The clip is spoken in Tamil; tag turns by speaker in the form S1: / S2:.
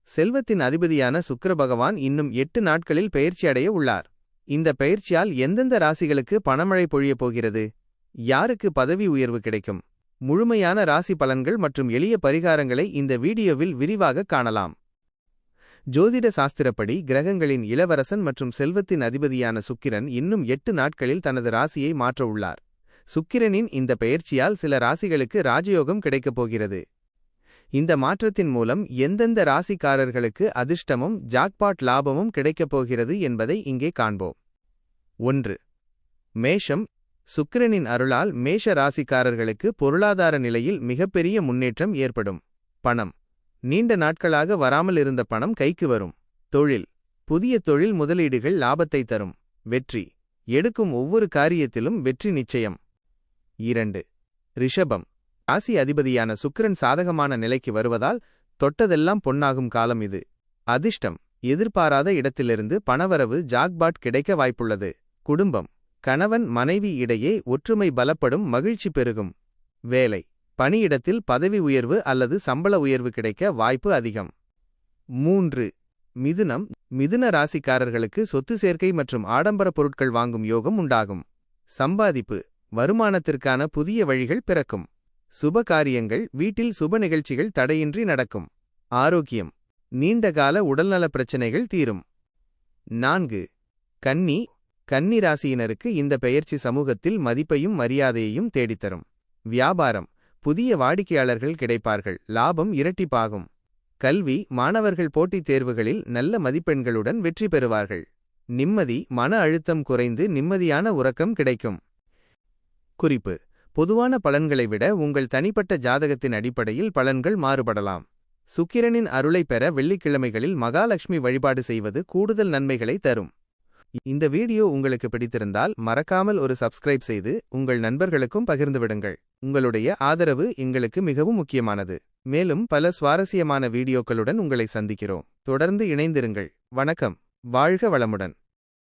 S1: செல்வத்தின் அதிபதியான சுக்கிர பகவான் இன்னும் 8 நாட்களில் பெயர்ச்சியடைய உள்ளார். இந்த பெயர்ச்சியால் எந்தெந்த ராசிகளுக்கு பணமழை பொழியப் போகிறது? யாருக்கு பதவி உயர்வு கிடைக்கும்? முழுமையான ராசி பலன்கள் மற்றும் எளிய பரிகாரங்களை இந்த வீடியோவில் விரிவாகக் காணலாம். ஜோதிட சாஸ்திரப்படி கிரகங்களின் இளவரசன் மற்றும் செல்வத்தின் அதிபதியான சுக்கிரன் இன்னும் 8 நாட்களில் தனது ராசியை மாற்ற உள்ளார். சுக்கிரனின் இந்த பெயர்ச்சியால் சில ராசிகளுக்கு ராஜயோகம் கிடைக்கப் போகிறது. இந்த மாற்றத்தின் மூலம் எந்தெந்த ராசிக்காரர்களுக்கு அதிர்ஷ்டமும் ஜாக்பாட் லாபமும் கிடைக்கப் போகிறது என்பதை இங்கே காண்போம். 1. மேஷம். சுக்கிரனின் அருளால் மேஷ ராசிக்காரர்களுக்கு பொருளாதார நிலையில் மிகப்பெரிய முன்னேற்றம் ஏற்படும். பணம். நீண்ட நாட்களாக வராமல் இருந்த பணம் கைக்கு வரும். தொழில். புதிய தொழில் முதலீடுகள் லாபத்தை தரும். வெற்றி. எடுக்கும் ஒவ்வொரு காரியத்திலும் வெற்றி நிச்சயம். 2. ரிஷபம். ராசி அதிபதியான சுக்கிரன் சாதகமான நிலைக்கு வருவதால் தொட்டதெல்லாம் பொன்னாகும் காலம் இது. அதிர்ஷ்டம். எதிர்பாராத இடத்திலிருந்து பணவரவு ஜாக்பாட் கிடைக்க வாய்ப்புள்ளது. குடும்பம். கணவன் மனைவி இடையே ஒற்றுமை பலப்படும், மகிழ்ச்சி பெருகும். வேலை. பணியிடத்தில் பதவி உயர்வு அல்லது சம்பள உயர்வு கிடைக்க வாய்ப்பு அதிகம். 3. மிதுனம். மிதுன ராசிக்காரர்களுக்கு சொத்து சேர்க்கை மற்றும் ஆடம்பர பொருட்கள் வாங்கும் யோகம் உண்டாகும். சம்பாதிப்பு. வருமானத்திற்கான புதிய வழிகள் பிறக்கும். சுப காரியங்கள். வீட்டில் சுப நிகழ்ச்சிகள் தடையின்றி நடக்கும். ஆரோக்கியம். நீண்டகால உடல்நலப் பிரச்சினைகள் தீரும். 4. கன்னி. கன்னி ராசியினருக்கு இந்த பெயர்ச்சி சமூகத்தில் மதிப்பையும் மரியாதையையும் தேடித்தரும். வியாபாரம். புதிய வாடிக்கையாளர்கள் கிடைப்பார்கள், லாபம் இரட்டிப்பாகும். கல்வி. மாணவர்கள் போட்டித் தேர்வுகளில் நல்ல மதிப்பெண்களுடன் வெற்றி பெறுவார்கள். நிம்மதி. மன அழுத்தம் குறைந்து நிம்மதியான உறக்கம் கிடைக்கும். குறிப்பு: பொதுவான பலன்களை விட உங்கள் தனிப்பட்ட ஜாதகத்தின் அடிப்படையில் பலன்கள் மாறுபடலாம். சுக்கிரனின் அருளை பெற வெள்ளிக்கிழமைகளில் மகாலட்சுமி வழிபாடு செய்வது கூடுதல் நன்மைகளை தரும். இந்த வீடியோ உங்களுக்கு பிடித்திருந்தால் மறக்காமல் ஒரு சப்ஸ்கிரைப் செய்து உங்கள் நண்பர்களுக்கும் பகிர்ந்துவிடுங்கள். உங்களுடைய ஆதரவு எங்களுக்கு மிகவும் முக்கியமானது. மேலும் பல சுவாரஸ்யமான வீடியோக்களுடன் உங்களை சந்திக்கிறோம். தொடர்ந்து இணைந்திருங்கள். வணக்கம். வாழ்க வளமுடன்.